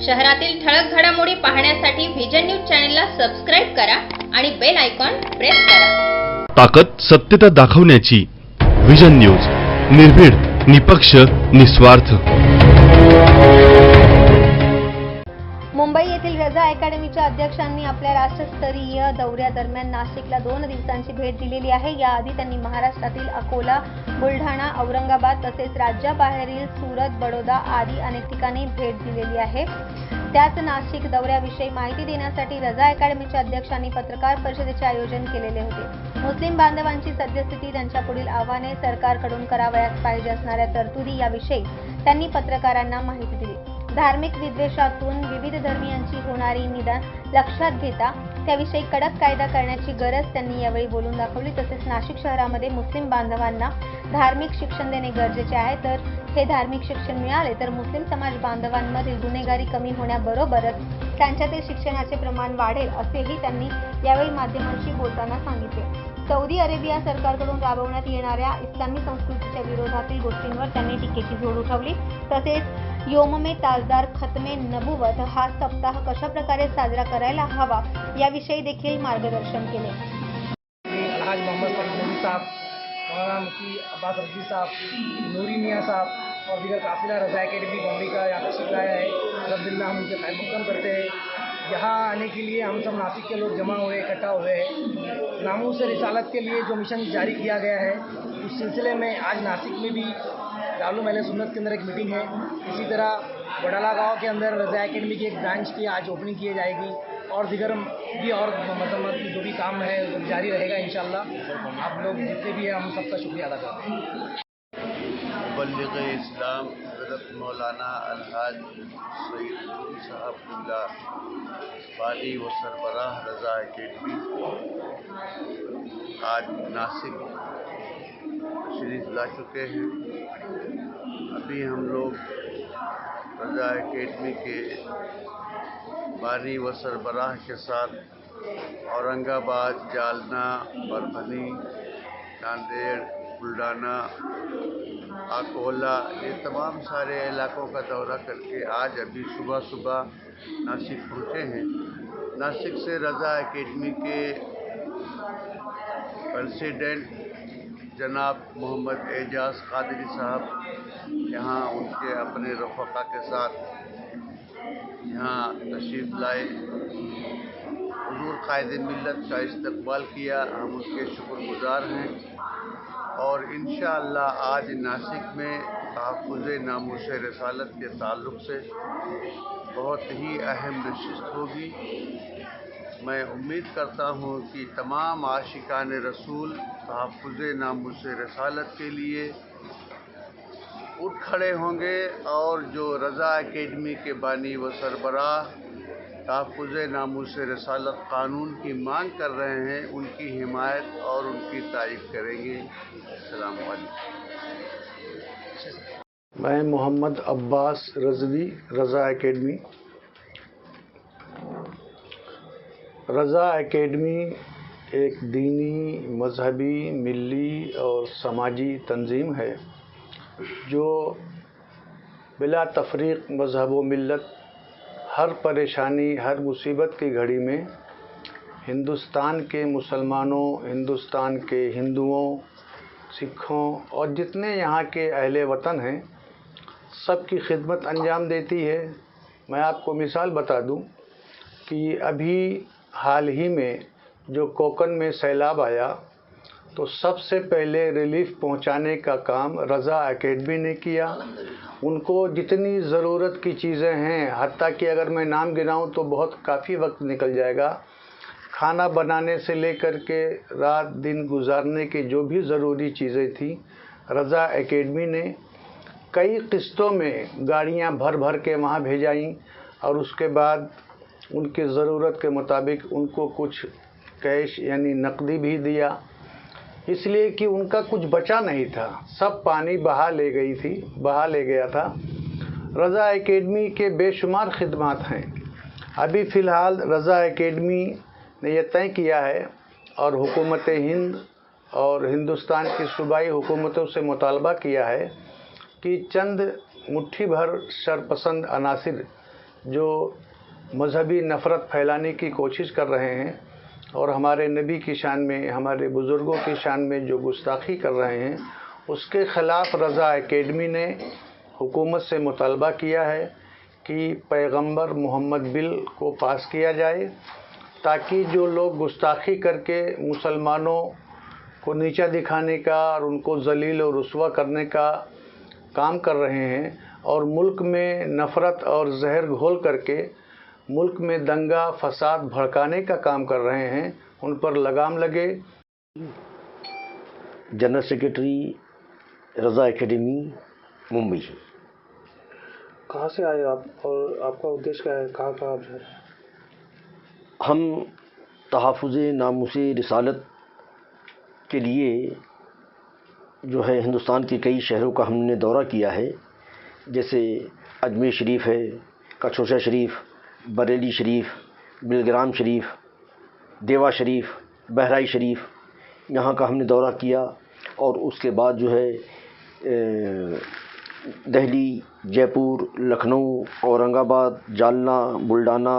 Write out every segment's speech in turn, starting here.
शहरातील ठळक घडामोडी पाहण्यासाठी व्हिजन न्यूज चॅनलला सबस्क्राईब करा आणि बेल आयकॉन प्रेस करा। ताकद सत्यता दाखवण्याची व्हिजन न्यूज, निर्भीड, निपक्ष, निस्वार्थ। मुंबई येथील रजा अकॅडमीच्या अध्यक्षांनी आपल्या राष्ट्रस्तरीय दौऱ्यादरम्यान नाशिकला 2 दिवसांची भेट दिलेली आहे। याआधी त्यांनी महाराष्ट्रातील अकोला, बुलढाणा, औरंगाबाद तसेच राज्याबाहेरील सुरत, बडोदा आदी अनेक ठिकाणी भेट दिलेली आहे। त्याच नाशिक दौऱ्याविषयी माहिती देण्यासाठी रजा अकॅडमीच्या अध्यक्षांनी पत्रकार परिषदेचे आयोजन केलेले होते। मुस्लिम बांधवांची सद्यस्थिती, त्यांच्या पुढील आव्हाने, सरकारकडून करावयास पाहिजे असणाऱ्या तरतुदी याविषयी त्यांनी पत्रकारांना माहिती दिली। धार्मिक विद्वेषातून विविध धर्मीयांची होणारी निंदा लक्षात घेता त्याविषयी कडक कायदा करण्याची गरज त्यांनी यावेळी बोलून दाखवली। तसेच नाशिक शहरामध्ये मुस्लिम बांधवांना धार्मिक शिक्षण देणे गरजेचे आहे। तर हे धार्मिक शिक्षण मिळाले तर मुस्लिम समाज बांधवांमधील गुन्हेगारी कमी होण्याबरोबरच त्यांच्यातील शिक्षणाचे प्रमाण वाढेल असेही त्यांनी यावेळी माध्यमांशी बोलताना सांगितले। सौदी अरेबिया सरकारकडून राबवण्यात येणाऱ्या इस्लामी संस्कृतीच्या विरोधातील गोष्टींवर त्यांनी टीकेची झोड उठवली। तसेच योममे ताजदार खतमे नबुवत हा सप्ताह कशा प्रकारे साजरा करायला हवा याविषयी देखील मार्गदर्शन केले। अलहाज मोहम्मद सईद नूरी साहब, मौलाना मुफ्ती अब्बास रज़वी साहब, नूरी मियाँ साहब और दीगर काफिला रज़ा अकेडमी बॉम्बे का यहाँ तशरीफ लाया है। अलहम्दुलिल्लाह हम उनके खैर मक़दम करते हैं। यहाँ आने के लिए हम सब नासिक के लोग जमा हुए, इकट्ठा हुए हैं। नामूस रिसालत के लिए जो मिशन जारी किया गया है उस सिलसिले में आज नासिक में भी दारुल अहले सुन्नत के अंदर एक मीटिंग है। इसी तरह वडाला गांव के अंदर रज़ा अकेडमी की एक ब्रांच की आज ओपनिंग की जाएगी और दीगर भी और मजम्मत जो भी काम है वो जारी रहेगा इंशाअल्लाह। आप लोग जितने भी हैं हम सबका शुक्रिया अदा करते हैं। मुबल्लिग़ इस्लाम हज़रत मौलाना अलहाज सईद नूरी साहब क़िबला बानी व सरबराह रज़ा अकेडमी आज नासिक तशरीफ़ ला चुके हैं। अभी हम लोग रज़ा अकेडमी के बानी व सरबराह के साथ औरंगाबाद, जालना, परभनी, नांदेड़, बुलढाना, अकोला, ये तमाम सारे इलाकों का दौरा करके आज अभी सुबह नासिक पहुँचे हैं। नासिक से रज़ा अकेडमी के प्रेसिडेंट जनाब मोहम्मद एजाज कादरी साहब यहाँ उनके अपने रफ़क़ा के साथ यहाँ तशरीफ़ लाए, हुज़ूर क़ाइद मिल्लत का इस्तक़बाल किया। हम उसके शुक्रगुज़ार हैं और इंशाअल्लाह आज नासिक में तहफ़्फ़ुज़ नामूस रिसालत के ताल्लुक़ से बहुत ही अहम नशिस्त होगी। मैं उम्मीद करता हूँ कि तमाम आशिकान रसूल तहफ़्फ़ुज़ नामूस रिसालत के लिए उठ खड़े होंगे और जो रज़ा अकेडमी के बानी व सरबराह तहफ़्फ़ुज़ नामूस रिसालत क़ानून की मांग कर रहे हैं उनकी हिमायत और उनकी तारीफ़ करेंगे। अस्सलाम वालेकुम। मैं मोहम्मद अब्बास रज़वी, रज़ा अकेडमी। रज़ा अकेडमी एक दीनी, मजहबी, मिली और समाजी तंजीम है जो बिला तफरीक मजहब व मिल्लत हर परेशानी, हर मुसीबत की घड़ी में हिंदुस्तान के मुसलमानों, हिंदुस्तान के हिंदुओं, सिखों और जितने यहाँ के अहले वतन हैं सब की खिदमत अंजाम देती है। मैं आपको मिसाल बता दूं कि अभी हाल ही में जो कोकन में सैलाब आया तो सबसे पहले रिलीफ पहुंचाने का काम रज़ा अकेडमी ने किया। उनको जितनी ज़रूरत की चीज़ें हैं, हत्ता कि अगर मैं नाम गिनाऊं तो बहुत काफ़ी वक्त निकल जाएगा, खाना बनाने से लेकर के रात दिन गुजारने की जो भी ज़रूरी चीज़ें थी रज़ा अकेडमी ने कई किस्तों में गाड़ियां भर भर के वहाँ भेजाईं और उसके बाद उनकी ज़रूरत के मुताबिक उनको कुछ कैश यानी नकदी भी दिया, इसलिए कि उनका कुछ बचा नहीं था, सब पानी बहा ले गया था। रज़ा अकेडमी के बेशुमार खिदमात हैं। अभी फ़िलहाल रज़ा अकेडमी ने यह तय किया है और हुकूमत हिंद और हिंदुस्तान की सूबाई हुकूमतों से मुतालबा किया है कि चंद मुट्ठी भर शरपसंद अनासिर जो मजहबी नफ़रत फैलाने की कोशिश कर रहे हैं और हमारे नबी की शान में, हमारे बुज़ुर्गों की शान में जो गुस्ताखी कर रहे हैं, उसके ख़िलाफ़ रज़ा एकेडमी ने हुकूमत से मुतालबा किया है कि पैगंबर मोहम्मद बिल को पास किया जाए, ताकि जो लोग गुस्ताखी करके मुसलमानों को नीचा दिखाने का और उनको ज़लील और रुस्वा करने का काम कर रहे हैं और मुल्क में नफ़रत और जहर घोल करके मुल्क में दंगा फसाद भड़काने का काम कर रहे हैं, उन पर लगाम लगे। जनरल सेक्रेटरी रज़ा एकेडमी मुंबई। कहाँ से आए आप और आपका उद्देश्य क्या है, कहाँ कहाँ आप जा रहे हैं? हम तहफ़्फ़ुज़ नामूस रिसालत के लिए जो है हिंदुस्तान के कई शहरों का हमने दौरा किया है, जैसे अजमेर शरीफ है, कचौशा शरीफ, बरेली शरीफ, बिलग्राम शरीफ, देवा शरीफ, बहराइच शरीफ, यहाँ का हमने दौरा किया। और उसके बाद जो है दिल्ली, जयपुर, लखनऊ, औरंगाबाद, जालना, बुल्डाना,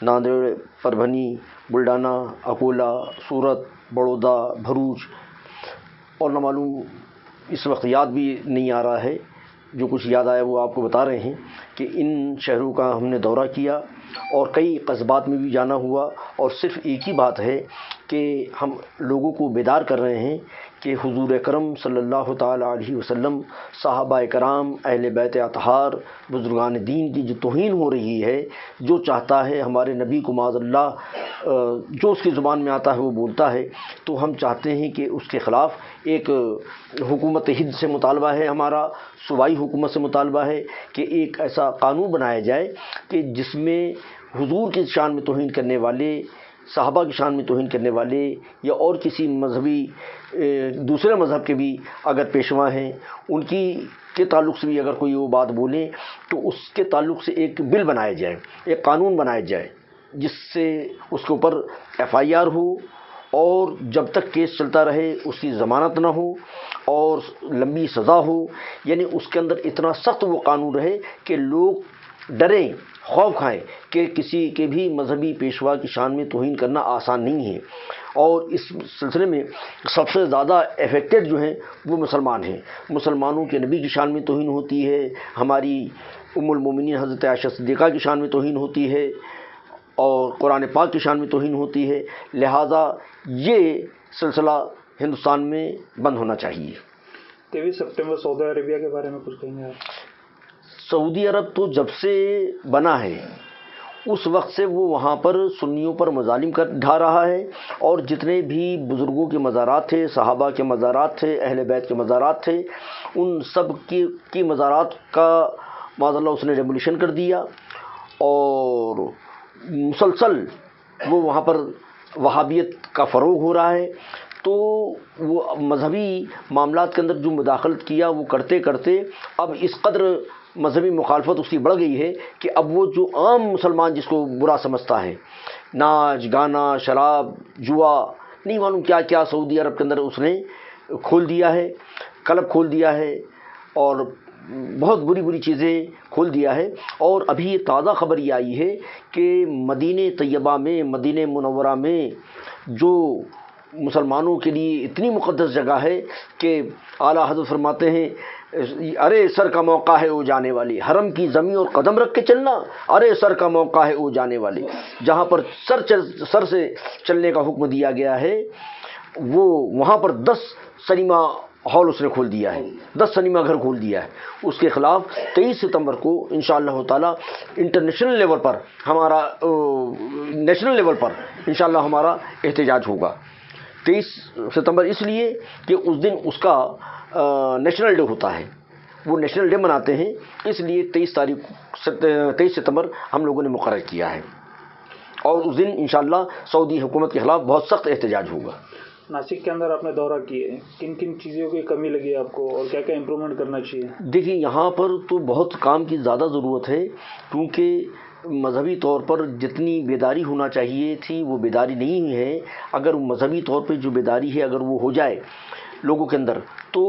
नांदेड़, परभनी, बुल्डाना, अकोला, सूरत, बड़ौदा, भरूच और न मालूम इस वक्त याद भी नहीं आ रहा है, जो कुछ याद आया वो आपको बता रहे हैं कि इन शहरों का हमने दौरा किया और कई कस्बात में भी जाना हुआ। और सिर्फ़ एक ही बात है कि हम लोगों को बेदार कर रहे हैं कि हुज़ूर अकरम सल्लल्लाहु ताला अलैहि वसल्लम, सहाबाए कराम, अहले बैत अतहार, बुज़ुर्गान दीन की जो तौहीन हो रही है, जो चाहता है हमारे नबी को माज़अल्लाह जो उसकी ज़ुबान में आता है वो बोलता है, तो हम चाहते हैं कि उसके ख़िलाफ़ एक हुकूमत हिंद से मुतालबा है, हमारा सूबाई हुकूमत से मुतालबा है कि एक ऐसा कानून बनाया जाए कि जिसमें हुज़ूर की शान में तौहीन करने वाले, सहाबा की शान में तौहीन करने वाले या और किसी मजहबी दूसरे मज़हब के भी अगर पेशवा हैं, उनकी के ताल्लुक़ से भी अगर कोई वो बात बोले तो उसके ताल्लुक़ से एक बिल बनाया जाए, एक कानून बनाया जाए, जिससे उसके ऊपर FIR हो और जब तक केस चलता रहे उसकी ज़मानत ना हो और लंबी सज़ा हो। यानी उसके अंदर इतना सख्त वो कानून रहे कि लोग डरें, खौफ खाएं कि किसी के भी मजहबी पेशवा की शान में तौहीन करना आसान नहीं है। और इस सिलसिले में सबसे ज़्यादा अफेक्टेड जो हैं वो मुसलमान हैं। मुसलमानों के नबी की शान में तौहीन होती है, हमारी उम्मुल मोमिनीन हज़रत आयशा सिद्दीक़ा की शान में तौहीन होती है और कुरान पाक की शान में तौहीन होती है। लिहाजा ये सिलसिला हिंदुस्तान में बंद होना चाहिए। 23 सितंबर सऊदी अरेबिया के बारे में कुछ कहेंगे आप? सऊदी अरब तो जब से बना है उस वक्त से वो वहाँ पर सुन्नियों पर मज़ालिम कर ढा रहा है और जितने भी बुज़ुर्गों के मज़ारात थे, सहाबा के मज़ारात थे, अहले बैत के मज़ारात थे, उन सब की मज़ारात का माज़अल्लाह उसने रेवोल्यूशन कर दिया और मुसलसल वो वहाँ पर वहाबियत का फ़रोग़ हो रहा है। तो वो मजहबी मामलात के अंदर जो मुदाखलत किया वो करते करते अब इस कदर मजहबी मुखालफत उसकी बढ़ गई है कि अब वो जो आम मुसलमान जिसको बुरा समझता है, नाच गाना, शराब, जुआ, नहीं मालूम क्या क्या सऊदी अरब के अंदर उसने खोल दिया है, क्लब खोल दिया है और बहुत बुरी बुरी चीज़ें खोल दिया है। और अभी ये ताज़ा खबर ये आई है कि मदीने तैयबा में, मदीने मुनव्वरा में जो मुसलमानों के लिए इतनी मुक़द्दस जगह है कि आला हज़रत फरमाते हैं, अरे सर का मौका है ओ जाने वाली, हरम की ज़मीन और कदम रख के चलना, अरे सर का मौका है ओ जाने वाली। जहाँ पर सर से चलने का हुक्म दिया गया है वो वहाँ पर 10 सिनेमा हॉल उसने खोल दिया है, 10 सिनेमा घर खोल दिया है। उसके ख़िलाफ़ 23 सितंबर को इंशाअल्लाह ताला इंटरनेशनल लेवल पर हमारा नेशनल लेवल पर इंशाअल्लाह हमारा एहतजाज होगा। 23 सितंबर इसलिए कि उस दिन उसका नेशनल डे होता है, वो नेशनल डे मनाते हैं, इसलिए 23 सितंबर हम लोगों ने मुकर्रर किया है और उस दिन इंशाअल्लाह सऊदी हुकूमत के ख़िलाफ़ बहुत सख्त एहतजाज होगा। नासिक के अंदर आपने दौरा किए, किन किन चीज़ों की कमी लगी आपको और क्या क्या इम्प्रूवमेंट करना चाहिए? देखिए यहाँ पर तो बहुत काम की ज़्यादा ज़रूरत है, क्योंकि मजहबी तौर पर जितनी बेदारी होना चाहिए थी वो बेदारी नहीं है। अगर मजहबी तौर पर जो बेदारी है अगर वो हो जाए लोगों के अंदर तो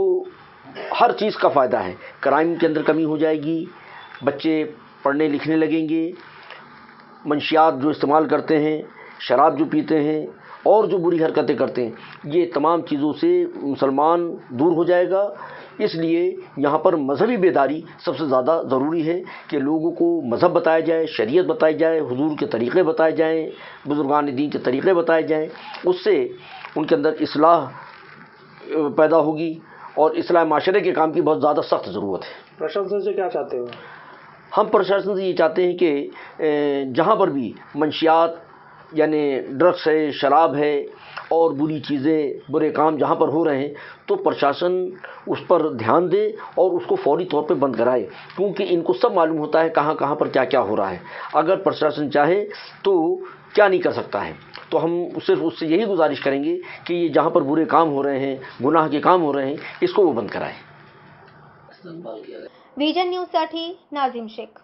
हर चीज़ का फ़ायदा है। क्राइम के अंदर कमी हो जाएगी, बच्चे पढ़ने लिखने लगेंगे منشیات جو استعمال کرتے ہیں، شراب جو پیتے ہیں اور جو بری حرکتیں کرتے ہیں، یہ تمام چیزوں سے مسلمان دور ہو جائے گا۔ اس لیے یہاں پر مذہبی بیداری سب سے زیادہ ضروری ہے کہ لوگوں کو مذہب بتایا جائے، شریعت بتائی جائے، حضور کے طریقے بتائے جائیں، بزرگان دین کے طریقے بتائے جائیں۔ اس سے ان کے اندر اصلاح پیدا ہوگی اور اصلاح معاشرے کے کام کی بہت زیادہ سخت ضرورت ہے۔ प्रशासन से क्या चाहते हो? ہم پرشاسن سے یہ چاہتے ہیں کہ جہاں پر بھی منشیات یعنی ڈرگس ہے، شراب ہے اور بری چیزیں، برے کام جہاں پر ہو رہے ہیں تو پرشاسن اس پر دھیان دے اور اس کو فوری طور پہ بند کرائے، کیونکہ ان کو سب معلوم ہوتا ہے کہاں کہاں پر کیا کیا ہو رہا ہے۔ اگر پرشاسن چاہے تو کیا نہیں کر سکتا ہے۔ تو ہم صرف اس سے یہی گزارش کریں گے کہ یہ جہاں پر برے کام ہو رہے ہیں، گناہ کے کام ہو رہے ہیں، اس کو وہ بند کرائے۔ विजन न्यूजसाठी नाझीम शेख।